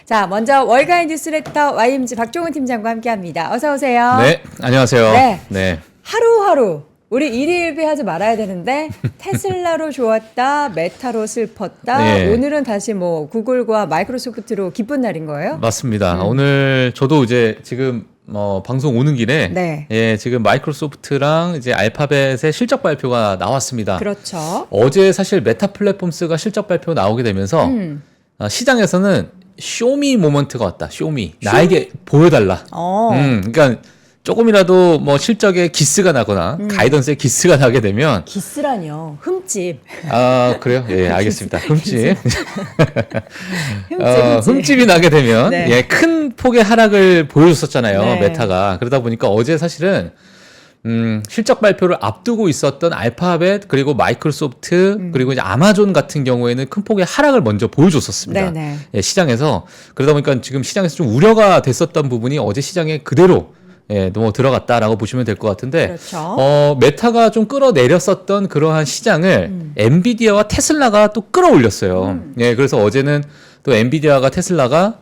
자, 먼저 월가의 뉴스레터 YMG 박종훈 팀장과 함께합니다. 어서 오세요. 네, 안녕하세요. 네. 하루하루 우리 일희일비하지 말아야 되는데 테슬라로 좋았다, 메타로 슬펐다. 네. 오늘은 다시 뭐 구글과 마이크로소프트로 기쁜 날인 거예요? 맞습니다. 오늘 저도 이제 지금 방송 오는 길에 네. 예, 지금 마이크로소프트랑 이제 알파벳의 실적 발표가 나왔습니다. 그렇죠. 어제 사실 메타 플랫폼스가 실적 발표 나오게 되면서 시장에서는 쇼미 모먼트가 왔다. 쇼미. 나에게 보여달라. 그러니까 조금이라도 뭐 실적에 기스가 나거나 가이던스에 기스가 나게 되면 기스라뇨. 흠집. 아 그래요? 예, 알겠습니다. 흠집. 흠집. 흠집이 나게 되면 네. 예, 큰 폭의 하락을 보여줬었잖아요. 네. 메타가. 그러다 보니까 어제 사실은 실적 발표를 앞두고 있었던 알파벳 그리고 마이크로소프트 그리고 이제 아마존 같은 경우에는 큰 폭의 하락을 먼저 보여줬었습니다. 네네. 예, 시장에서. 그러다 보니까 지금 시장에서 좀 우려가 됐었던 부분이 어제 시장에 그대로 예, 너무 들어갔다라고 보시면 될 것 같은데, 그렇죠. 메타가 좀 끌어내렸었던 그러한 시장을 엔비디아와 테슬라가 또 끌어올렸어요. 예, 그래서 어제는 또 엔비디아가 테슬라가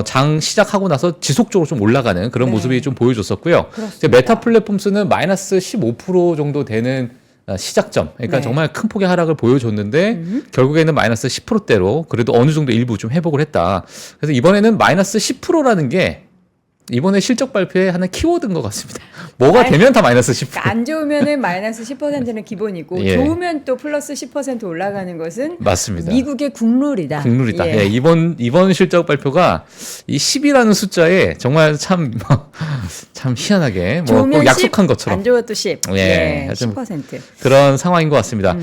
장 시작하고 나서 지속적으로 좀 올라가는 그런 네. 모습이 좀 보여줬었고요. 이제 메타 플랫폼스는 마이너스 15% 정도 되는 시작점, 그러니까 네. 정말 큰 폭의 하락을 보여줬는데 결국에는 마이너스 10%대로 그래도 어느 정도 일부 좀 회복을 했다. 그래서 이번에는 마이너스 10%라는 게 이번에 실적 발표에 하는 키워드인 것 같습니다. 뭐가 되면 다 마이너스 10%. 그러니까 안 좋으면은 마이너스 10%는 기본이고 예. 좋으면 또 플러스 10% 올라가는 것은 맞습니다. 미국의 국룰이다. 국룰이다. 예. 예, 이번 실적 발표가 이 10이라는 숫자에 정말 참 희한하게 뭐 좋으면 꼭 약속한 10, 것처럼 안 좋아도 10. 예, 예, 하여튼 10%. 그런 상황인 것 같습니다.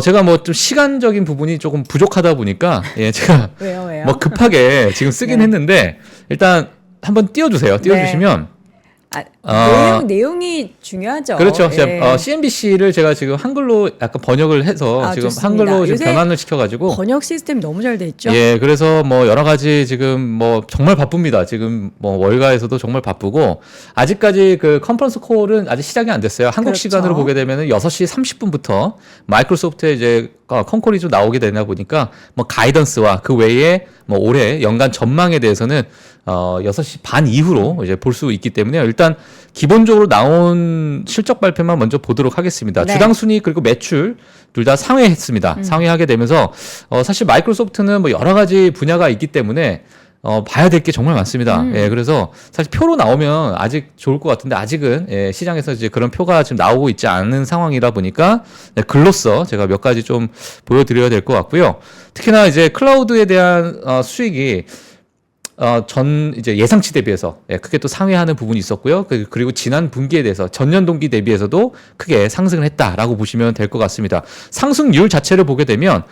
제가 뭐 좀 시간적인 부분이 조금 부족하다 보니까 예, 제가 왜요? 뭐 급하게 지금 쓰긴 네. 했는데 일단 한번 띄워주세요. 띄워주시면 내용이 중요하죠. 그렇죠. 예. CNBC를 제가 지금 한글로 약간 번역을 해서 지금 좋습니다. 한글로 지금 요새 변환을 시켜가지고 번역 시스템 너무 잘 돼 있죠. 예, 그래서 뭐 여러 가지 지금 뭐 정말 바쁩니다. 지금 뭐 월가에서도 정말 바쁘고 아직까지 그 컨퍼런스 콜은 아직 시작이 안 됐어요. 한국 그렇죠. 시간으로 보게 되면은 6시 30분부터 마이크로소프트에 이제 컨콜이 좀 나오게 되나 보니까 뭐 가이던스와 그 외에 뭐 올해 연간 전망에 대해서는 6시 반 이후로 이제 볼 수 있기 때문에 일단 기본적으로 나온 실적 발표만 먼저 보도록 하겠습니다. 네. 주당 순이익 그리고 매출 둘 다 상회했습니다. 상회하게 되면서 사실 마이크로소프트는 뭐 여러 가지 분야가 있기 때문에 봐야 될 게 정말 많습니다. 예, 그래서 사실 표로 나오면 아직 좋을 것 같은데 아직은 예, 시장에서 이제 그런 표가 지금 나오고 있지 않은 상황이라 보니까 네, 글로써 제가 몇 가지 좀 보여드려야 될 것 같고요. 특히나 이제 클라우드에 대한 수익이 전 이제 예상치 대비해서 예, 크게 또 상회하는 부분이 있었고요. 그리고 지난 분기에 대해서 전년 동기 대비해서도 크게 상승을 했다라고 보시면 될 것 같습니다. 상승률 자체를 보게 되면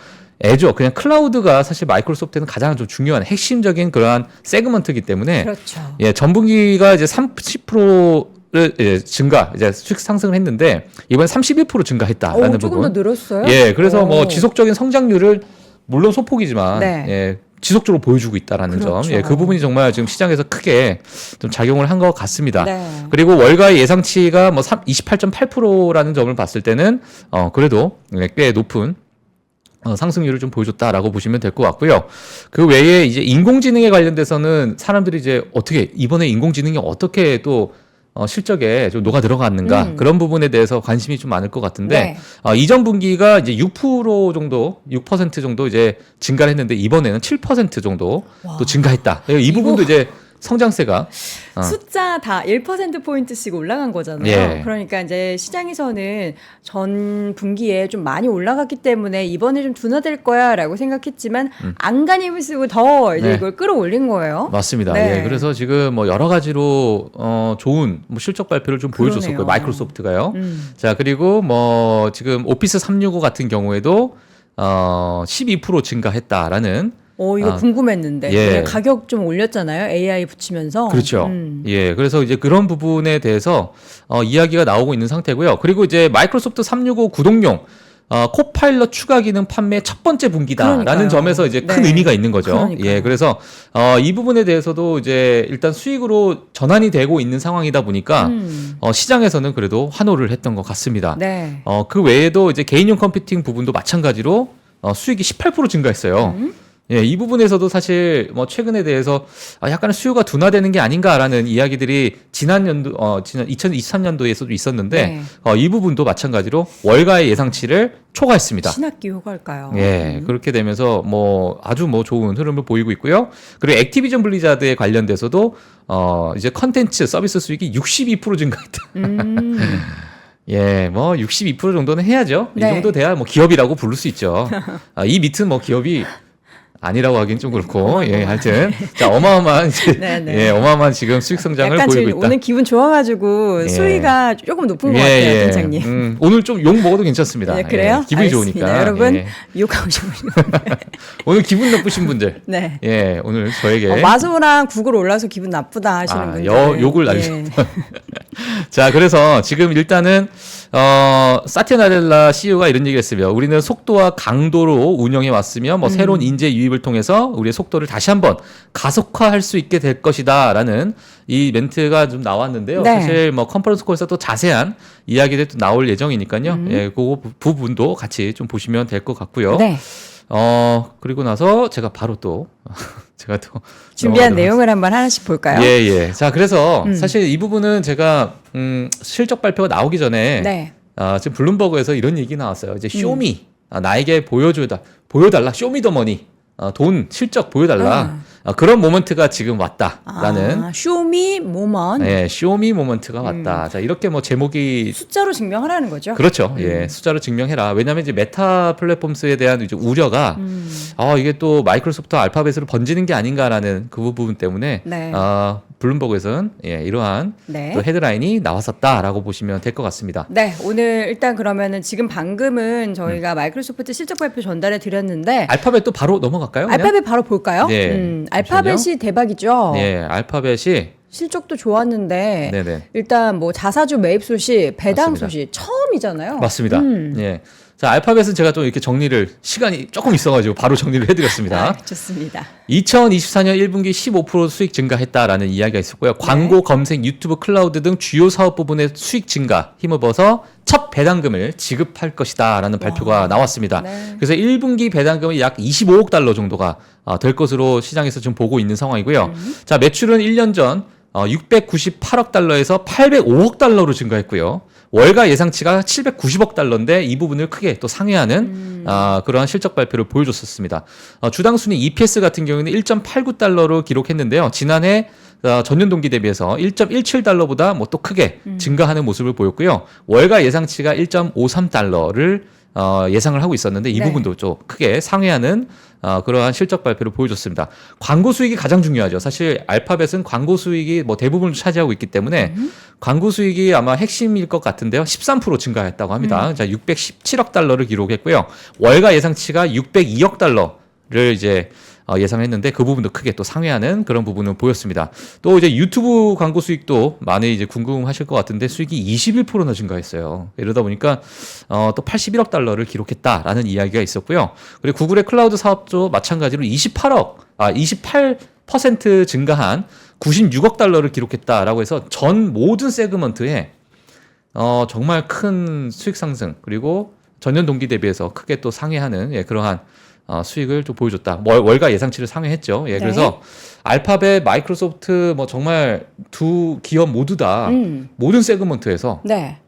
애죠. 그냥 클라우드가 사실 마이크로소프트는 가장 좀 중요한 핵심적인 그러한 세그먼트이기 때문에 그렇죠. 예, 전분기가 이제 30%를 예, 증가, 이제 수익 상승을 했는데 이번에 31% 증가했다라는 조금 부분. 더 늘었어요? 예, 그래서 뭐 오. 지속적인 성장률을 물론 소폭이지만 네. 예, 지속적으로 보여주고 있다라는 그렇죠. 점, 예, 그 부분이 정말 지금 시장에서 크게 좀 작용을 한 것 같습니다. 네. 그리고 월가의 예상치가 뭐 28.8%라는 점을 봤을 때는 그래도 꽤 높은 상승률을 좀 보여줬다라고 보시면 될 것 같고요. 그 외에 이제 인공지능에 관련돼서는 사람들이 이제 어떻게 이번에 인공지능이 어떻게 또 실적에 좀 녹아 들어갔는가 그런 부분에 대해서 관심이 좀 많을 것 같은데 이전 분기가 이제 6% 정도, 6% 정도 이제 증가를 했는데 이번에는 7% 정도 또 증가했다. 이 부분도 이제 성장세가 숫자 다 1%포인트씩 올라간 거잖아요. 예. 그러니까 이제 시장에서는 전 분기에 좀 많이 올라갔기 때문에 이번에 좀 둔화될 거야 라고 생각했지만 안간힘을 쓰고 더 이제 네. 이걸 끌어올린 거예요. 맞습니다. 네. 예, 그래서 지금 뭐 여러 가지로 좋은 뭐 실적 발표를 좀 보여줬었고요. 그러네요. 마이크로소프트가요. 자, 그리고 뭐 지금 오피스 365 같은 경우에도 12% 증가했다라는 이거 궁금했는데 예. 그냥 가격 좀 올렸잖아요. AI 붙이면서. 그렇죠. 예, 그래서 이제 그런 부분에 대해서 이야기가 나오고 있는 상태고요. 그리고 이제 마이크로소프트 365 구독용 코파일럿 추가 기능 판매 첫 번째 분기다라는 그러니까요. 점에서 이제 큰 네. 의미가 있는 거죠. 그러니까요. 예, 그래서 이 부분에 대해서도 이제 일단 수익으로 전환이 되고 있는 상황이다 보니까 시장에서는 그래도 환호를 했던 것 같습니다. 네. 그 외에도 이제 개인용 컴퓨팅 부분도 마찬가지로 수익이 18% 증가했어요. 예, 이 부분에서도 사실 뭐 최근에 대해서 약간의 수요가 둔화되는 게 아닌가라는 이야기들이 지난 2023년도에서도 있었는데 네. 이 부분도 마찬가지로 월가의 예상치를 초과했습니다. 신학기 효과일까요? 예, 그렇게 되면서 뭐 아주 뭐 좋은 흐름을 보이고 있고요. 그리고 액티비전 블리자드에 관련돼서도 이제 컨텐츠 서비스 수익이 62% 증가했다. 예, 뭐 62% 정도는 해야죠. 네. 이 정도 돼야 뭐 기업이라고 부를 수 있죠. 이 밑은 뭐 기업이 아니라고 하긴 좀 그렇고, 예, 하여튼 자 어마어마한 이제 네네. 예, 어마어마한 지금 수익 성장을 약간 보이고 지금 있다. 오늘 기분 좋아가지고 예. 수위가 조금 높은 것 같아요, 팀장님. 오늘 좀 욕 먹어도 괜찮습니다. 네, 그래요? 예, 기분이 알겠습니다. 좋으니까. 여러분 예. 욕하고 싶으면 오늘 기분 나쁘신 분들, 네. 예, 오늘 저에게 마소랑 국을 올라서 기분 나쁘다 하시는 분들. 욕을 자, 그래서 지금 일단은 사티아 나델라 CEO가 이런 얘기를 했으며 우리는 속도와 강도로 운영해 왔으며 뭐 새로운 인재 유입을 통해서 우리의 속도를 다시 한번 가속화할 수 있게 될 것이다라는 이 멘트가 좀 나왔는데요. 네. 사실 뭐 컨퍼런스 콜에서 또 자세한 이야기들이 또 나올 예정이니까요. 예, 그 부분도 같이 좀 보시면 될 것 같고요. 네. 그리고 나서 제가 바로 또 제가 또 준비한 넘어가도록 내용을 한번 하나씩 볼까요? 예, 예. 자, 그래서 사실 이 부분은 제가 실적 발표가 나오기 전에 네. 지금 블룸버그에서 이런 얘기 나왔어요. 이제 쇼미 나에게 보여달라. 쇼미더머니 돈 실적 보여달라. 그런 모먼트가 지금 왔다라는 쇼미 모먼. 예, 쇼미 모먼트가 왔다. 자, 이렇게 뭐 제목이 숫자로 증명하라는 거죠. 그렇죠. 예, 숫자로 증명해라. 왜냐하면 이제 메타 플랫폼스에 대한 이제 우려가 이게 또 마이크로소프트 알파벳으로 번지는 게 아닌가라는 그 부분 때문에 네. 블룸버그에서는 이러한 네. 또 헤드라인이 나왔었다라고 보시면 될 것 같습니다. 네, 오늘 일단 그러면은 지금 방금은 저희가 마이크로소프트 실적 발표 전달해 드렸는데 알파벳도 바로 넘어갈까요? 그냥? 알파벳 바로 볼까요? 네, 알파벳이 대박이죠. 네, 알파벳이 실적도 좋았는데 네네. 일단 뭐 자사주 매입 소식, 배당 맞습니다. 소식 처음이잖아요. 맞습니다. 예. 자, 알파벳은 제가 또 이렇게 정리를 시간이 조금 있어가지고 바로 정리를 해드렸습니다. 좋습니다. 2024년 1분기 15% 수익 증가했다라는 이야기가 있었고요. 광고, 검색, 유튜브, 클라우드 등 주요 사업 부분의 수익 증가 힘입어서 첫 배당금을 지급할 것이다라는 발표가 나왔습니다. 네. 그래서 1분기 배당금이 약 25억 달러 정도가 될 것으로 시장에서 지금 보고 있는 상황이고요. 자, 매출은 1년 전 698억 달러에서 805억 달러로 증가했고요. 월가 예상치가 790억 달러인데 이 부분을 크게 또 상회하는 그러한 실적 발표를 보여줬었습니다. 주당 순위 EPS 같은 경우에는 1.89달러로 기록했는데요. 지난해 전년 동기 대비해서 1.17달러보다 뭐 또 크게 증가하는 모습을 보였고요. 월가 예상치가 1.53달러를 예상을 하고 있었는데 이 네. 부분도 좀 크게 상회하는 그러한 실적 발표를 보여줬습니다. 광고 수익이 가장 중요하죠. 사실 알파벳은 광고 수익이 뭐 대부분을 차지하고 있기 때문에 광고 수익이 아마 핵심일 것 같은데요. 13% 증가했다고 합니다. 자, 617억 달러를 기록했고요. 월가 예상치가 602억 달러를 이제 예상했는데 그 부분도 크게 또 상회하는 그런 부분을 보였습니다. 또 이제 유튜브 광고 수익도 많이 이제 궁금하실 것 같은데 수익이 21%나 증가했어요. 이러다 보니까 또 81억 달러를 기록했다라는 이야기가 있었고요. 그리고 구글의 클라우드 사업도 마찬가지로 28% 증가한 96억 달러를 기록했다라고 해서 전 모든 세그먼트에 정말 큰 수익 상승 그리고 전년 동기 대비해서 크게 또 상회하는 그러한 수익을 좀 보여줬다. 월가 예상치를 상회했죠. 예, 네. 그래서 알파벳, 마이크로소프트 뭐 정말 두 기업 모두 다 모든 세그먼트에서 네.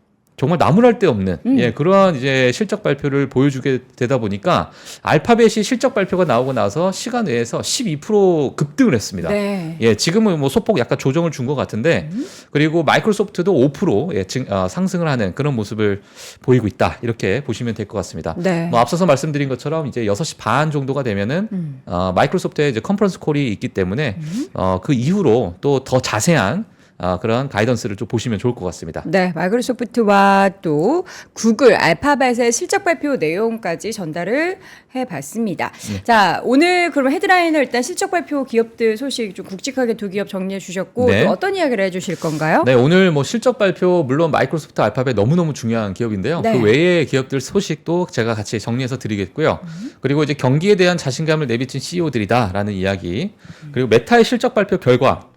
정말 나무랄 데 없는 그러한 이제 실적 발표를 보여주게 되다 보니까 알파벳이 실적 발표가 나오고 나서 시간 외에서 12% 급등을 했습니다. 네. 예, 지금은 뭐 소폭 약간 조정을 준 것 같은데 그리고 마이크로소프트도 5% 상승을 하는 그런 모습을 보이고 있다. 이렇게 보시면 될 것 같습니다. 네. 뭐 앞서서 말씀드린 것처럼 이제 6시 반 정도가 되면은 마이크로소프트의 이제 컨퍼런스 콜이 있기 때문에 그 이후로 또 더 자세한 그런 가이던스를 좀 보시면 좋을 것 같습니다. 네, 마이크로소프트와 또 구글, 알파벳의 실적 발표 내용까지 전달을 해봤습니다. 자, 오늘 그럼 헤드라인을 일단 실적 발표 기업들 소식 좀 굵직하게 두 기업 정리해 주셨고 네. 또 어떤 이야기를 해주실 건가요? 네, 오늘 뭐 실적 발표 물론 마이크로소프트, 알파벳 너무너무 중요한 기업인데요. 네. 그 외의 기업들 소식도 제가 같이 정리해서 드리겠고요. 그리고 이제 경기에 대한 자신감을 내비친 CEO들이다라는 이야기. 그리고 메타의 실적 발표 결과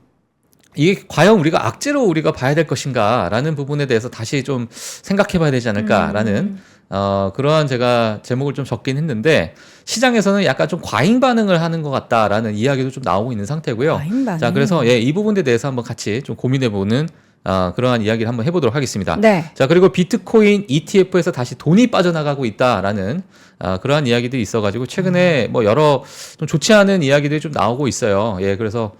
이게 과연 우리가 악재로 우리가 봐야 될 것인가라는 부분에 대해서 다시 좀 생각해 봐야 되지 않을까라는 그러한 제가 제목을 좀 적긴 했는데 시장에서는 약간 좀 과잉 반응을 하는 것 같다라는 이야기도 좀 나오고 있는 상태고요. 과잉 반응. 자, 그래서 예, 이 부분에 대해서 한번 같이 좀 고민해보는 그러한 이야기를 한번 해보도록 하겠습니다. 네. 자, 그리고 비트코인 ETF에서 다시 돈이 빠져나가고 있다라는 그러한 이야기들이 있어가지고 최근에 뭐 여러 좀 좋지 않은 이야기들이 좀 나오고 있어요. 예, 그래서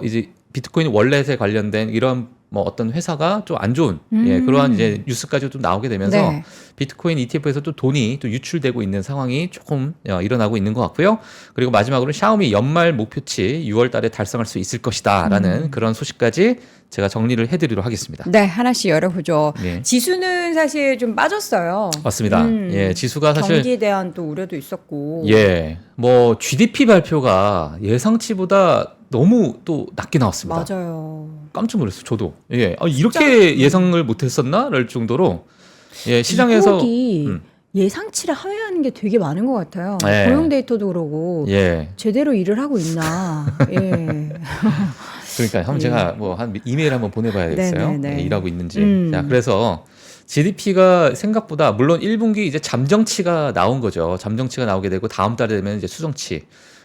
이제 비트코인 월렛에 관련된 이런 뭐 어떤 회사가 좀 안 좋은 예, 그러한 이제 뉴스까지 좀 나오게 되면서 네. 비트코인 ETF에서 또 돈이 또 유출되고 있는 상황이 조금 일어나고 있는 것 같고요. 그리고 마지막으로 샤오미 연말 목표치 6월 달에 달성할 수 있을 것이다라는 그런 소식까지 제가 정리를 해드리도록 하겠습니다. 네, 하나씩 열어보죠. 네. 지수는 사실 좀 빠졌어요. 맞습니다. 예, 지수가 사실 경기에 대한 또 우려도 있었고. 예, 뭐 GDP 발표가 예상치보다 너무 또 낮게 나왔습니다. 맞아요. 깜짝 놀랐어요. 저도. 예, 이렇게 예상을 못했었나랄 정도로 예, 시장에서 미국이 예상치를 하회하는 게 되게 많은 것 같아요. 예. 고용 데이터도 그러고 예, 제대로 일을 하고 있나. 예. 그러니까 한번 제가 뭐 한 이메일 한번 보내봐야 되겠어요. 네네네. 예, 일하고 있는지. 자, 그래서 GDP가 생각보다 물론 1분기 이제 잠정치가 나온 거죠. 잠정치가 나오게 되고 다음 달에 되면 이제 수정치.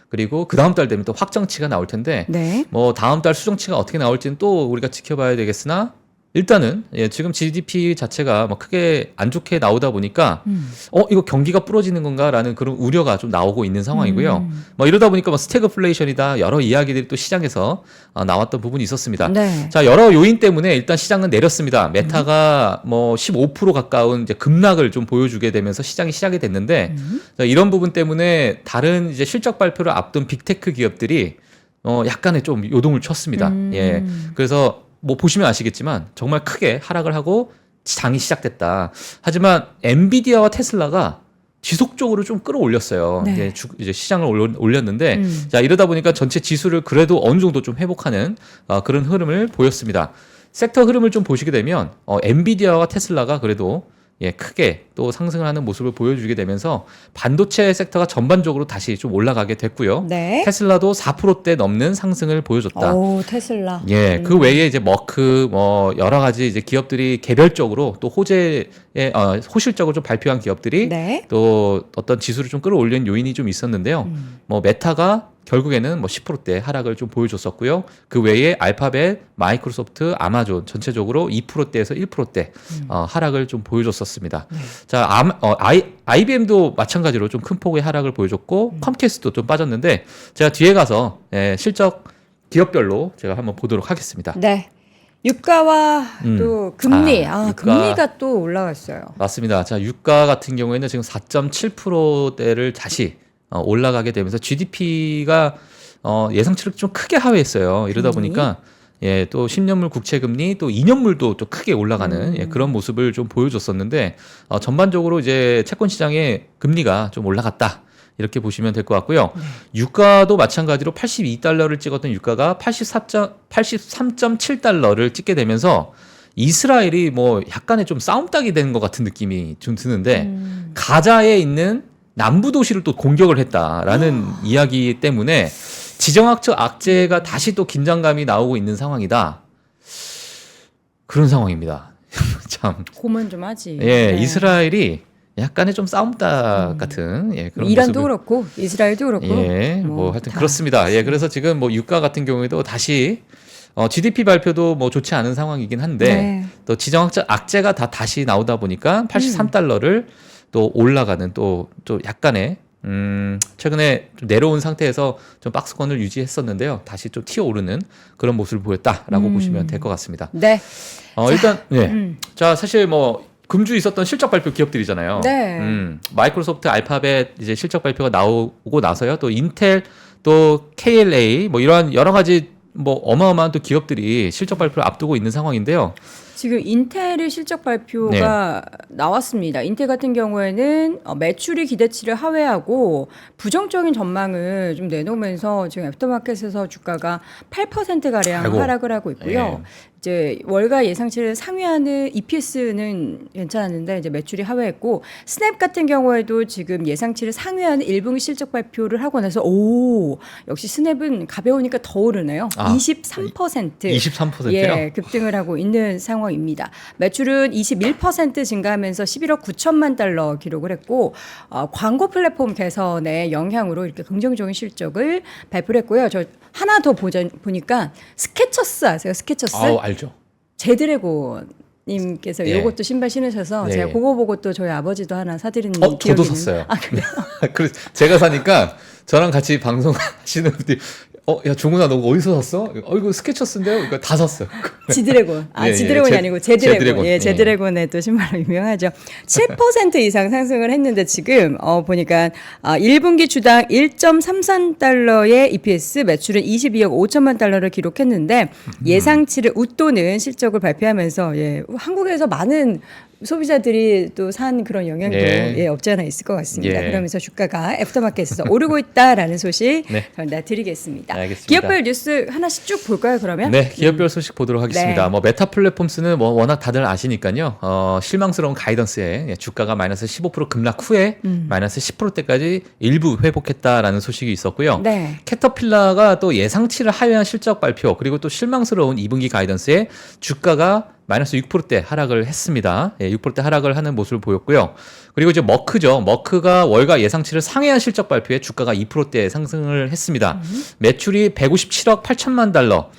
그리고 그 다음 달 되면 또 확정치가 나올 텐데 네. 뭐 다음 달 수정치가 어떻게 나올지는 또 우리가 지켜봐야 되겠으나 일단은 예, 지금 GDP 자체가 뭐 크게 안 좋게 나오다 보니까 이거 경기가 부러지는 건가라는 그런 우려가 좀 나오고 있는 상황이고요. 뭐 이러다 보니까 뭐 스태그플레이션이다 여러 이야기들이 또 시장에서 나왔던 부분이 있었습니다. 네. 자, 여러 요인 때문에 일단 시장은 내렸습니다. 메타가 뭐 15% 가까운 이제 급락을 좀 보여주게 되면서 시장이 시작이 됐는데 자, 이런 부분 때문에 다른 이제 실적 발표를 앞둔 빅테크 기업들이 약간의 좀 요동을 쳤습니다. 예, 그래서 뭐 보시면 아시겠지만 정말 크게 하락을 하고 장이 시작됐다. 하지만 엔비디아와 테슬라가 지속적으로 좀 끌어올렸어요. 네. 이제 시장을 올렸는데 자, 이러다 보니까 전체 지수를 그래도 어느 정도 좀 회복하는 그런 흐름을 보였습니다. 섹터 흐름을 좀 보시게 되면 엔비디아와 테슬라가 그래도 예, 크게 또 상승을 하는 모습을 보여주게 되면서 반도체 섹터가 전반적으로 다시 좀 올라가게 됐고요. 네. 테슬라도 4%대 넘는 상승을 보여줬다. 오, 테슬라. 예, 그 외에 이제 머크 뭐 여러 가지 이제 기업들이 개별적으로 또 호실적으로 좀 발표한 기업들이 네. 또 어떤 지수를 좀 끌어올리는 요인이 좀 있었는데요. 뭐 메타가 결국에는 뭐 10%대 하락을 좀 보여줬었고요. 그 외에 알파벳, 마이크로소프트, 아마존 전체적으로 2%대에서 1%대 하락을 좀 보여줬었습니다. 자, IBM도 마찬가지로 좀 큰 폭의 하락을 보여줬고 컴캐스트도 좀 빠졌는데 제가 뒤에 가서 실적 기업별로 제가 한번 보도록 하겠습니다. 네. 유가와 또 금리. 유가. 금리가 또 올라갔어요. 맞습니다. 자, 유가 같은 경우에는 지금 4.7%대를 다시 올라가게 되면서 GDP가 예상치를 좀 크게 하회했어요. 이러다 보니까 예, 또 10년물 국채 금리 또 2년물도 좀 크게 올라가는 예, 그런 모습을 좀 보여줬었는데 전반적으로 이제 채권 시장의 금리가 좀 올라갔다. 이렇게 보시면 될 것 같고요. 유가도 마찬가지로 82달러를 찍었던 유가가 83.7달러를 찍게 되면서 이스라엘이 뭐 약간의 좀 싸움닭이 되는 것 같은 느낌이 좀 드는데 가자에 있는 남부 도시를 또 공격을 했다라는 이야기 때문에 지정학적 악재가 다시 또 긴장감이 나오고 있는 상황이다. 그런 상황입니다. 참. 고만 좀 하지. 예, 네. 이스라엘이 약간의 좀 싸움닭 같은 예, 그런 이란도 모습을 그렇고 이스라엘도 그렇고. 예, 뭐 하여튼 다. 그렇습니다. 예, 그래서 지금 뭐 유가 같은 경우에도 다시 GDP 발표도 뭐 좋지 않은 상황이긴 한데 네. 또 지정학적 악재가 다시 나오다 보니까 83달러를 또 올라가는 또 약간의 최근에 좀 내려온 상태에서 좀 박스권을 유지했었는데요. 다시 좀 튀어오르는 그런 모습을 보였다라고 보시면 될 것 같습니다. 네. 일단 예. 자, 사실 뭐 금주 있었던 실적 발표 기업들이잖아요. 네. 마이크로소프트, 알파벳 이제 실적 발표가 나오고 나서요. 또 인텔, 또 KLA 뭐 이러한 여러 가지 뭐 어마어마한 또 기업들이 실적 발표를 앞두고 있는 상황인데요. 지금 인텔의 실적 발표가 나왔습니다. 인텔 같은 경우에는 매출이 기대치를 하회하고 부정적인 전망을 좀 내놓으면서 지금 애프터마켓에서 주가가 8%가량 아이고. 하락을 하고 있고요. 예. 이제 월가 예상치를 상회하는 EPS는 괜찮았는데 이제 매출이 하회했고 스냅 같은 경우에도 지금 예상치를 상회하는 1분기 실적 발표를 하고 나서 역시 스냅은 가벼우니까 더 오르네요. 23%. 23%요? 예, 급등을 하고 있는 상황. 상황입니다. 매출은 21% 증가하면서 11억 9천만 달러 기록을 했고 광고 플랫폼 개선의 영향으로 이렇게 긍정적인 실적을 발표를 했고요. 저 하나 더 보니까 스케쳐스 아세요? 스케쳐스? 알죠. 제드래곤 님께서 예. 요것도 신발 신으셔서 예. 제가 그거 보고 또 저희 아버지도 하나 사드린 저도 기억이 샀어요. 아, 그래요? 그래서 제가 사니까 저랑 같이 방송하시는 분들이 야 종훈아 너 어디서 샀어? 이거 스케쳐스인데요? 그러니까 다 샀어요. 지드래곤. 예, 지드래곤이 아니고 제드래곤. 제드래곤. 예, 제드래곤의 또 신발로 유명하죠. 7% 이상 상승을 했는데 지금 보니까 1분기 주당 1.33달러의 EPS, 매출은 22억 5천만 달러를 기록했는데 예상치를 웃도는 실적을 발표하면서 한국에서 많은 소비자들이 또 산 그런 영향도 없지 않아 있을 것 같습니다. 그러면서 주가가 애프터마켓에서 오르고 있다라는 소식 전달드리겠습니다. 알겠습니다. 기업별 뉴스 하나씩 쭉 볼까요, 그러면? 네, 기업별 소식 보도록 하겠습니다. 네. 메타 플랫폼스는 워낙 다들 아시니까요. 실망스러운 가이던스에 주가가 마이너스 15% 급락 후에 마이너스 10%대까지 일부 회복했다라는 소식이 있었고요. 네. 캐터필러가 또 예상치를 하회한 실적 발표 그리고 또 실망스러운 2분기 가이던스에 주가가 마이너스 6%대 하락을 했습니다. 6%대 하락을 하는 모습을 보였고요. 그리고 이제 머크죠. 머크가 월가 예상치를 상회한 실적 발표에 주가가 2%대 상승을 했습니다. 매출이 157억 8천만 달러.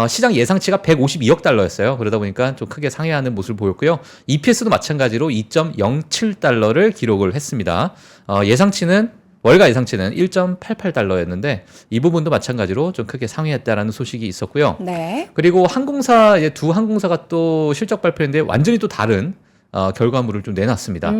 시장 예상치가 152억 달러였어요. 그러다 보니까 좀 크게 상회하는 모습을 보였고요. EPS도 마찬가지로 2.07달러를 기록을 했습니다. 월가 예상치는 1.88달러였는데 이 부분도 마찬가지로 좀 크게 상회했다라는 소식이 있었고요. 네. 그리고 두 항공사가 또 실적 발표했는데 완전히 또 다른 결과물을 좀 내놨습니다.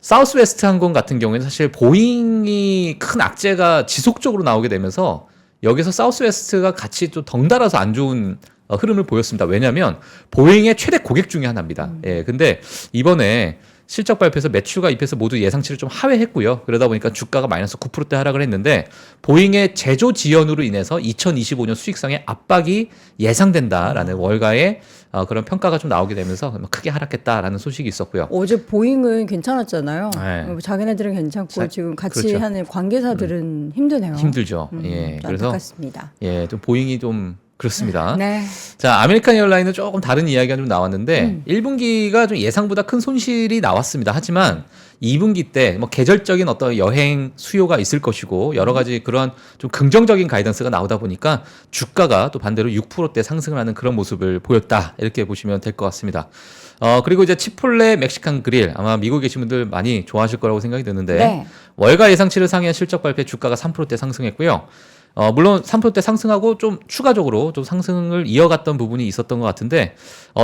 사우스웨스트 항공 같은 경우에는 사실 보잉이 큰 악재가 지속적으로 나오게 되면서 여기서 사우스웨스트가 같이 좀 덩달아서 안 좋은 흐름을 보였습니다. 왜냐하면 보잉의 최대 고객 중에 하나입니다. 근데 이번에 실적 발표에서 매출과 EPS 모두 예상치를 좀 하회했고요. 그러다 보니까 주가가 마이너스 9%대 하락을 했는데 보잉의 제조 지연으로 인해서 2025년 수익성에 압박이 예상된다라는 월가의 그런 평가가 좀 나오게 되면서 크게 하락했다라는 소식이 있었고요. 어제 보잉은 괜찮았잖아요. 네. 자기네들은 괜찮고 지금 같이 그렇죠. 하는 관계사들은 힘드네요. 힘들죠. 그래서 안타깝습니다. 좀 보잉이 좀 그렇습니다. 네. 자, 아메리칸 에어라인은 조금 다른 이야기가 좀 나왔는데 1분기가 좀 예상보다 큰 손실이 나왔습니다. 하지만 2분기 때 계절적인 어떤 여행 수요가 있을 것이고 여러 가지 그런 좀 긍정적인 가이던스가 나오다 보니까 주가가 또 반대로 6%대 상승을 하는 그런 모습을 보였다. 이렇게 보시면 될 것 같습니다. 그리고 이제 치폴레 멕시칸 그릴 아마 미국에 계신 분들 많이 좋아하실 거라고 생각이 드는데 월가 예상치를 상회한 실적 발표에 주가가 3%대 상승했고요. 물론 3%대 상승하고 좀 추가적으로 좀 상승을 이어갔던 부분이 있었던 것 같은데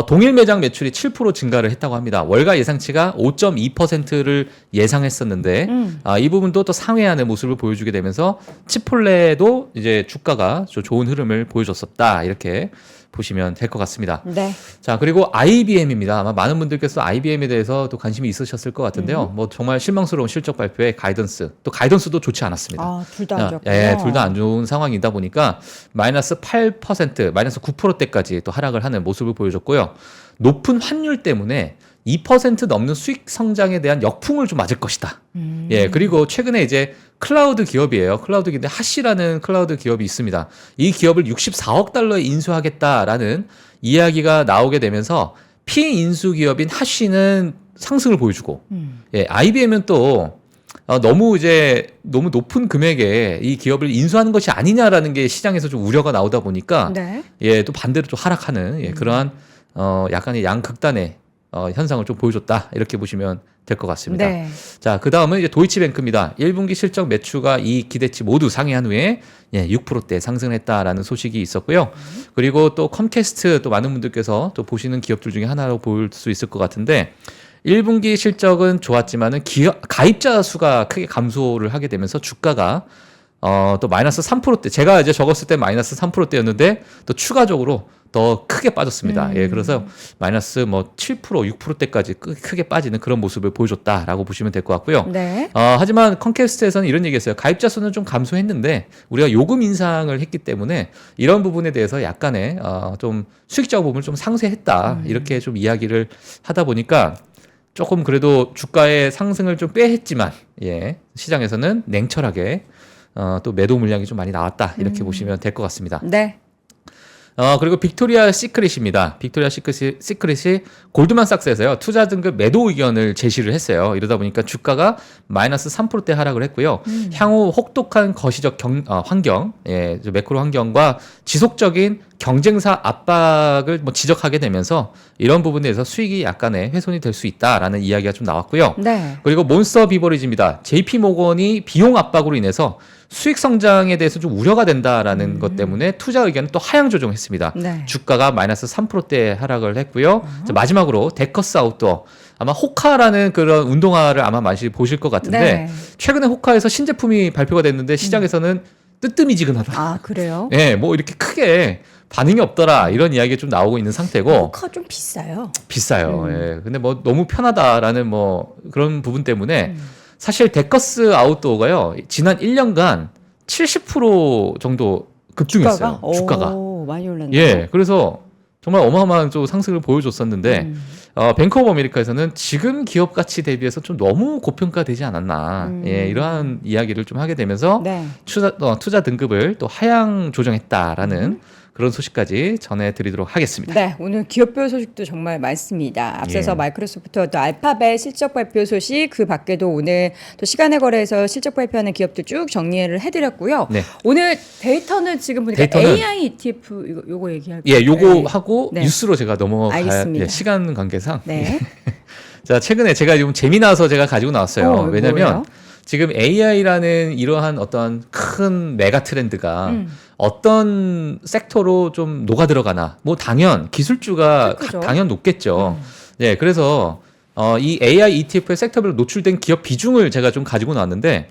동일 매장 매출이 7% 증가를 했다고 합니다. 월가 예상치가 5.2%를 예상했었는데 이 부분도 또 상회하는 모습을 보여주게 되면서 치폴레도 이제 주가가 좋은 흐름을 보여줬었다 이렇게 보시면 될 것 같습니다. 네. 자, 그리고 IBM입니다. 아마 많은 분들께서 IBM에 대해서 또 관심이 있으셨을 것 같은데요. 정말 실망스러운 실적 발표에 가이던스도 좋지 않았습니다. 둘 다 안 좋군요. 둘 다 안 좋은 상황이다 보니까 마이너스 8%, 마이너스 9%대까지 또 하락을 하는 모습을 보여줬고요. 높은 환율 때문에 2% 넘는 수익 성장에 대한 역풍을 좀 맞을 것이다. 그리고 최근에 이제 클라우드 기업이에요. 클라우드 기업인데 하시라는 클라우드 기업이 있습니다. 이 기업을 64억 달러에 인수하겠다라는 이야기가 나오게 되면서 피인수 기업인 하시는 상승을 보여주고, IBM은 또 너무 높은 금액에 이 기업을 인수하는 것이 아니냐라는 게 시장에서 좀 우려가 나오다 보니까, 또 반대로 좀 하락하는 그러한 약간의 양극단의 현상을 좀 보여줬다 이렇게 보시면 될 것 같습니다. 자, 그 다음은 이제 도이치뱅크입니다. 1분기 실적 매출과 이 기대치 모두 상회한 후에 6%대 상승했다라는 소식이 있었고요. 그리고 또 컴캐스트 또 많은 분들께서 또 보시는 기업들 중에 하나로 볼 수 있을 것 같은데 1분기 실적은 좋았지만은 가입자 수가 크게 감소를 하게 되면서 주가가 또 마이너스 3%대 제가 이제 적었을 때 마이너스 3%대였는데 또 추가적으로 더 크게 빠졌습니다. 그래서 마이너스 7%, 6%대까지 크게 빠지는 그런 모습을 보여줬다라고 보시면 될 것 같고요. 하지만 컴캐스트에서는 이런 얘기했어요. 가입자 수는 좀 감소했는데 우리가 요금 인상을 했기 때문에 이런 부분에 대해서 약간의 좀 수익적 부분을 좀 상쇄했다. 이렇게 좀 이야기를 하다 보니까 조금 그래도 주가의 상승을 좀 꾀했지만 시장에서는 냉철하게 또 매도 물량이 좀 많이 나왔다. 이렇게 보시면 될 것 같습니다. 그리고 빅토리아 시크릿입니다. 빅토리아 시크릿이 골드만삭스에서요. 투자 등급 매도 의견을 제시를 했어요. 이러다 보니까 주가가 마이너스 3%대 하락을 했고요. 향후 혹독한 거시적 환경, 예, 매크로 환경과 지속적인 경쟁사 압박을 뭐 지적하게 되면서 이런 부분에 대해서 수익이 약간의 훼손이 될 수 있다라는 이야기가 좀 나왔고요. 네. 그리고 몬스터 비버리지입니다. JP 모건이 비용 압박으로 인해서 수익 성장에 대해서 좀 우려가 된다라는 것 때문에 투자 의견을 또 하향 조정했습니다. 네. 주가가 마이너스 3%대 하락을 했고요. 자, 마지막으로 데커스 아웃도어. 아마 호카라는 그런 운동화를 아마 많이 보실 것 같은데 네. 최근에 호카에서 신제품이 발표가 됐는데 시장에서는 뜨뜨미지근하다. 아, 그래요? 예, 뭐 이렇게 크게 반응이 없더라 이런 이야기가 좀 나오고 있는 상태고 호카 좀 비싸요. 비싸요. 예. 근데 뭐 너무 편하다라는 뭐 그런 부분 때문에 사실 데커스 아웃도어가요. 지난 1년간 70% 정도 급등했어요. 주가가. 오, 많이 올랐네요. 예. 그래서 정말 어마어마한 좀 상승을 보여줬었는데 뱅크 오브 아메리카에서는 지금 기업 가치 대비해서 좀 너무 고평가되지 않았나. 예, 이러한 이야기를 좀 하게 되면서 네. 투자 등급을 또 하향 조정했다라는 그런 소식까지 전해드리도록 하겠습니다. 네, 오늘 기업별 소식도 정말 많습니다. 앞서서 예. 마이크로소프트와 또 알파벳 실적 발표 소식, 그 밖에도 오늘 또 시간의 거래에서 실적 발표하는 기업들 쭉 정리를 해드렸고요. 네. 오늘 데이터는 지금 보니까 데이터는 AI ETF 요거 얘기할까요? 예, 요거 하고 네. 뉴스로 제가 넘어가야 알겠습니다. 예, 시간 관계상. 네. 자, 최근에 제가 좀 재미나서 제가 가지고 나왔어요. 왜냐면 뭐예요? 지금 AI라는 이러한 어떤 큰 메가 트렌드가 어떤 섹터로 좀 녹아 들어가나. 뭐 당연 기술주가 그렇죠. 당연 높겠죠. 예, 그래서 이 AI ETF의 섹터별로 노출된 기업 비중을 제가 좀 가지고 나왔는데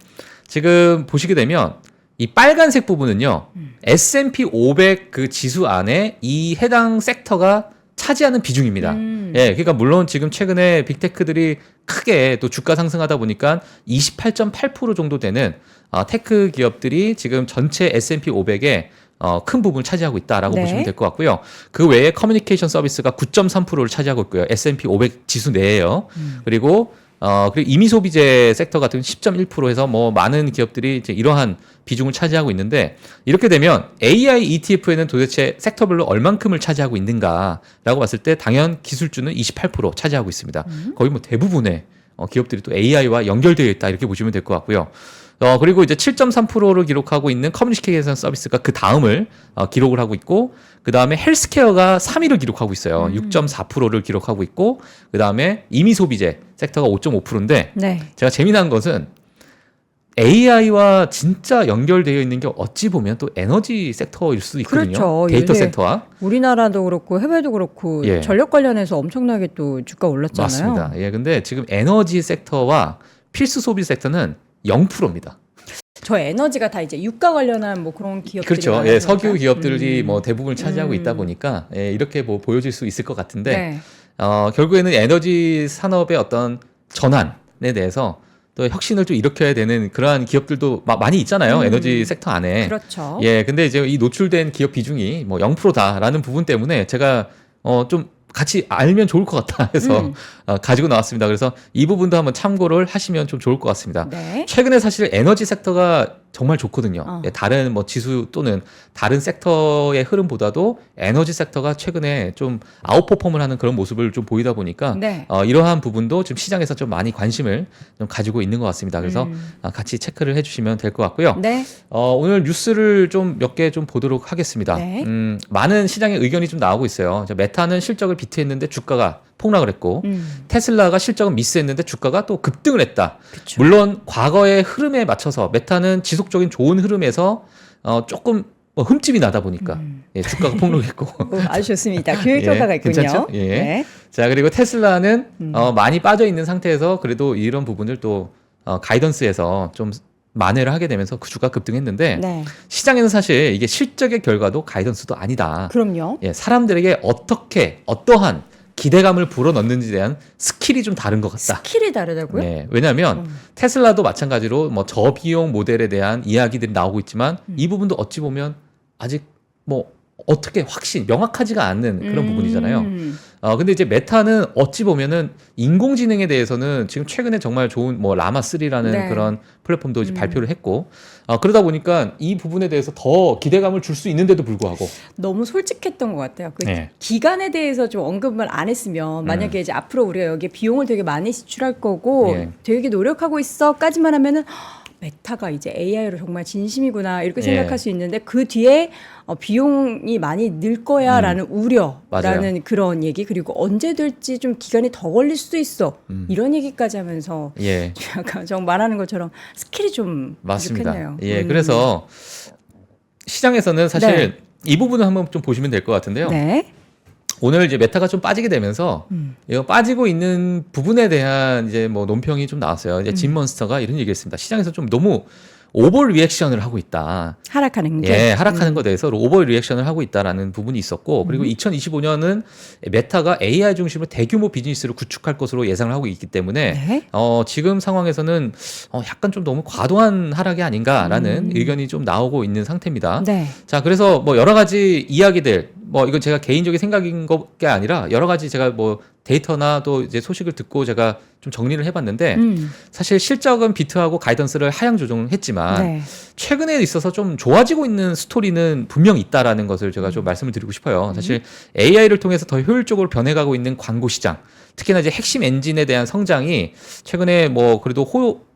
지금 보시게 되면 이 빨간색 부분은요. S&P 500 그 지수 안에 이 해당 섹터가 차지하는 비중입니다. 예, 그러니까 물론 지금 최근에 빅테크들이 크게 또 주가 상승하다 보니까 28.8% 정도 되는 테크 기업들이 지금 전체 S&P 500의 큰 부분을 차지하고 있다라고 네. 보시면 될 것 같고요. 그 외에 커뮤니케이션 서비스가 9.3%를 차지하고 있고요. S&P 500 지수 내에요. 그리고 이미 소비재 섹터 같은 10.1%에서 뭐 많은 기업들이 이제 이러한 비중을 차지하고 있는데 이렇게 되면 AI ETF에는 도대체 섹터별로 얼만큼을 차지하고 있는가라고 봤을 때 당연 기술주는 28% 차지하고 있습니다. 거의 뭐 대부분의 기업들이 또 AI와 연결되어 있다 이렇게 보시면 될 것 같고요. 그리고 이제 7.3%를 기록하고 있는 커뮤니케이션 서비스가 그 다음을 기록을 하고 있고, 그 다음에 헬스케어가 3위를 기록하고 있어요. 6.4%를 기록하고 있고, 그 다음에 이미 소비재 섹터가 5.5%인데, 네. 제가 재미난 것은 AI와 진짜 연결되어 있는 게 어찌 보면 또 에너지 섹터일 수도 있거든요. 그렇죠. 데이터 요새 섹터와. 우리나라도 그렇고 해외도 그렇고 예. 전력 관련해서 엄청나게 또 주가 올랐잖아요. 맞습니다. 예, 근데 지금 에너지 섹터와 필수 소비 섹터는 0%입니다. 저 에너지가 다 이제 유가 관련한 뭐 그런 기업들이 그렇죠. 많아서 예, 석유 그런가? 기업들이 뭐 대부분을 차지하고 있다 보니까 예, 이렇게 뭐 보여질 수 있을 것 같은데 네. 결국에는 에너지 산업의 어떤 전환에 대해서 또 혁신을 좀 일으켜야 되는 그러한 기업들도 많이 있잖아요. 에너지 섹터 안에. 그렇죠. 예, 근데 이제 이 노출된 기업 비중이 뭐 0%다라는 부분 때문에 제가 좀 같이 알면 좋을 것 같다 해서 가지고 나왔습니다. 그래서 이 부분도 한번 참고를 하시면 좀 좋을 것 같습니다. 네. 최근에 사실 에너지 섹터가 정말 좋거든요. 예, 다른 뭐 지수 또는 다른 섹터의 흐름보다도 에너지 섹터가 최근에 좀 아웃퍼폼을 하는 그런 모습을 좀 보이다 보니까 네. 이러한 부분도 지금 시장에서 좀 많이 관심을 좀 가지고 있는 것 같습니다. 그래서 같이 체크를 해주시면 될 것 같고요. 네. 오늘 뉴스를 좀 몇 개 좀 보도록 하겠습니다. 네. 많은 시장의 의견이 좀 나오고 있어요. 메타는 실적을 비트했는데 주가가 폭락을 했고 테슬라가 실적은 미스했는데 주가가 또 급등을 했다. 그쵸. 물론 과거의 흐름에 맞춰서 메타는 지속적인 좋은 흐름에서 조금 흠집이 나다 보니까 예, 주가가 폭락했고 아주 좋습니다. 교육 예, 효과가 있군요. 괜찮죠? 예. 네. 자, 그리고 테슬라는 많이 빠져 있는 상태에서 그래도 이런 부분을 또 가이던스에서 좀 만회를 하게 되면서 그 주가 급등했는데 네. 시장에는 사실 이게 실적의 결과도 가이던스도 아니다. 그럼요. 예, 사람들에게 어떠한 기대감을 불어넣는지에 대한 스킬이 좀 다른 것 같다. 스킬이 다르다고요? 네, 왜냐하면 테슬라도 마찬가지로 뭐 저비용 모델에 대한 이야기들이 나오고 있지만 이 부분도 어찌 보면 아직 뭐 어떻게 명확하지가 않는 그런 부분이잖아요. 근데 이제 메타는 어찌 보면은 인공지능에 대해서는 지금 최근에 정말 좋은 뭐 라마3라는 네. 그런 플랫폼도 이제 발표를 했고, 그러다 보니까 이 부분에 대해서 더 기대감을 줄 수 있는데도 불구하고 너무 솔직했던 것 같아요. 그 네. 기간에 대해서 좀 언급을 안 했으면 만약에 이제 앞으로 우리가 여기에 비용을 되게 많이 지출할 거고 예. 되게 노력하고 있어까지만 하면은 메타가 이제 AI로 정말 진심이구나 이렇게 예. 생각할 수 있는데 그 뒤에 비용이 많이 늘 거야라는 우려라는 맞아요. 그런 얘기 그리고 언제 될지 좀 기간이 더 걸릴 수도 있어 이런 얘기까지 하면서 예. 약간 정 말하는 것처럼 스킬이 좀 맞습니다. 부족했네요. 예, 그래서 시장에서는 사실 네. 이 부분을 한번 좀 보시면 될 것 같은데요. 네. 오늘 이제 메타가 좀 빠지게 되면서 이거 빠지고 있는 부분에 대한 이제 뭐 논평이 좀 나왔어요. 이제 진몬스터가 이런 얘기했습니다. 시장에서 좀 너무 오버 리액션을 하고 있다. 하락하는 게 예, 하락하는 것에 대해서 오버 리액션을 하고 있다라는 부분이 있었고, 그리고 2025년은 메타가 AI 중심으로 대규모 비즈니스를 구축할 것으로 예상을 하고 있기 때문에 네. 지금 상황에서는 약간 좀 너무 과도한 하락이 아닌가라는 의견이 좀 나오고 있는 상태입니다. 네. 자, 그래서 뭐 여러 가지 이야기들, 뭐 이건 제가 개인적인 생각인 게 아니라 여러 가지 제가 뭐 데이터나 또 이제 소식을 듣고 제가 좀 정리를 해봤는데 사실 실적은 비트하고 가이던스를 하향 조정했지만 네. 최근에 있어서 좀 좋아지고 있는 스토리는 분명 있다라는 것을 제가 좀 말씀을 드리고 싶어요. 사실 AI를 통해서 더 효율적으로 변해가고 있는 광고 시장, 특히나 이제 핵심 엔진에 대한 성장이 최근에 뭐 그래도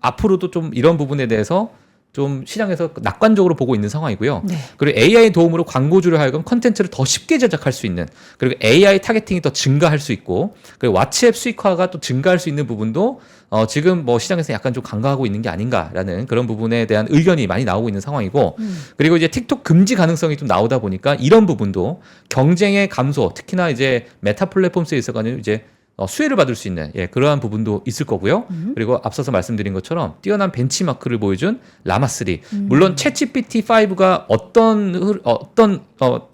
앞으로도 좀 이런 부분에 대해서 좀 시장에서 낙관적으로 보고 있는 상황이고요. 네. 그리고 AI 도움으로 광고주를 하여금 컨텐츠를 더 쉽게 제작할 수 있는, 그리고 AI 타겟팅이 더 증가할 수 있고, 그리고 왓츠앱 수익화가 또 증가할 수 있는 부분도 지금 뭐 시장에서 약간 좀 간과하고 있는 게 아닌가라는 그런 부분에 대한 의견이 많이 나오고 있는 상황이고, 그리고 이제 틱톡 금지 가능성이 좀 나오다 보니까 이런 부분도 경쟁의 감소, 특히나 이제 메타 플랫폼스에 있어서는 이제 수혜를 받을 수 있는 그러한 부분도 있을 거고요. 그리고 앞서서 말씀드린 것처럼 뛰어난 벤치마크를 보여준 라마3. 물론 챗GPT5가 어떤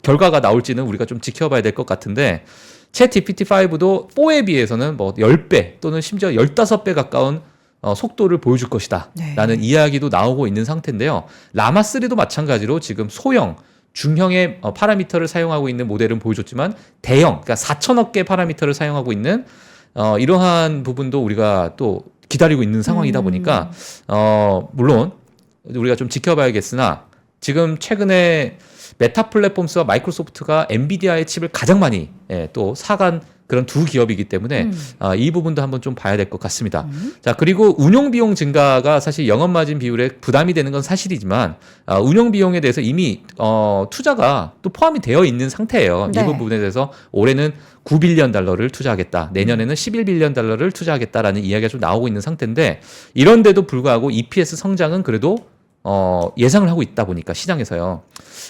결과가 나올지는 우리가 좀 지켜봐야 될 것 같은데 챗GPT5도 4에 비해서는 뭐 10배 또는 심지어 15배 가까운 속도를 보여줄 것이다 라는 이야기도 나오고 있는 상태인데요. 라마3도 마찬가지로 지금 소형 중형의 파라미터를 사용하고 있는 모델은 보여줬지만 대형, 그러니까 4천억 개 파라미터를 사용하고 있는 이러한 부분도 우리가 또 기다리고 있는 상황이다 보니까 물론 우리가 좀 지켜봐야겠으나 지금 최근에 메타 플랫폼스와 마이크로소프트가 엔비디아의 칩을 가장 많이 또 사간 그런 두 기업이기 때문에 이 부분도 한번 좀 봐야 될 것 같습니다. 자, 그리고 운용 비용 증가가 사실 영업 마진 비율에 부담이 되는 건 사실이지만 운용 비용에 대해서 이미 투자가 또 포함이 되어 있는 상태예요. 네. 이 부분에 대해서 올해는 9빌리언 달러를 투자하겠다. 내년에는 11빌리언 달러를 투자하겠다라는 이야기가 좀 나오고 있는 상태인데 이런데도 불구하고 EPS 성장은 그래도 예상을 하고 있다 보니까 시장에서요.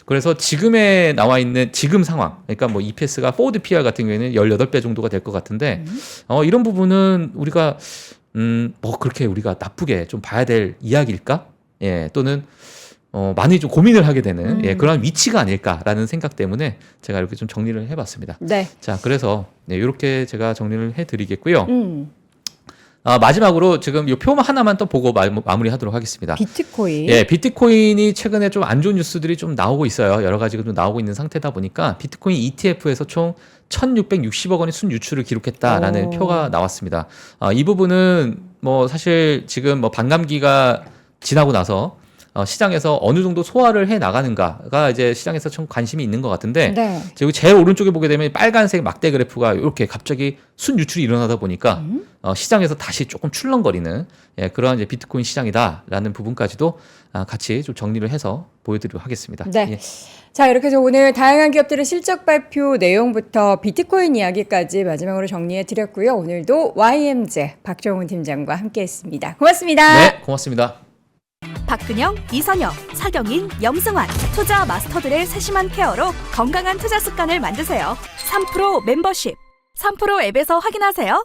그래서 지금에 나와 있는 지금 상황, 그러니까 뭐 EPS가 포워드 PR 같은 경우에는 18배 정도가 될 것 같은데 이런 부분은 우리가 뭐 그렇게 우리가 나쁘게 좀 봐야 될 이야기일까? 또는 많이 좀 고민을 하게 되는 그런 위치가 아닐까라는 생각 때문에 제가 이렇게 좀 정리를 해봤습니다. 네. 자, 그래서 이렇게 제가 정리를 해드리겠고요. 마지막으로 지금 이 표 하나만 또 보고 마무리하도록 하겠습니다. 비트코인. 비트코인이 최근에 좀 안 좋은 뉴스들이 좀 나오고 있어요. 여러 가지가 좀 나오고 있는 상태다 보니까 비트코인 ETF에서 총 1,660억 원의 순유출을 기록했다라는 표가 나왔습니다. 이 부분은 뭐 사실 지금 뭐 반감기가 지나고 나서 시장에서 어느 정도 소화를 해 나가는가가 이제 시장에서 좀 관심이 있는 것 같은데 네. 지금 제일 오른쪽에 보게 되면 빨간색 막대 그래프가 이렇게 갑자기 순유출이 일어나다 보니까 시장에서 다시 조금 출렁거리는 그러한 이제 비트코인 시장이다라는 부분까지도 같이 좀 정리를 해서 보여드리도록 하겠습니다. 네. 예. 자, 이렇게 해서 오늘 다양한 기업들의 실적 발표 내용부터 비트코인 이야기까지 마지막으로 정리해 드렸고요. 오늘도 YMZ 박정훈 팀장과 함께했습니다. 고맙습니다. 네, 고맙습니다. 박근영, 이선영, 사경인, 염승환 투자 마스터들의 세심한 케어로 건강한 투자 습관을 만드세요. 3프로 멤버십 3프로 앱에서 확인하세요.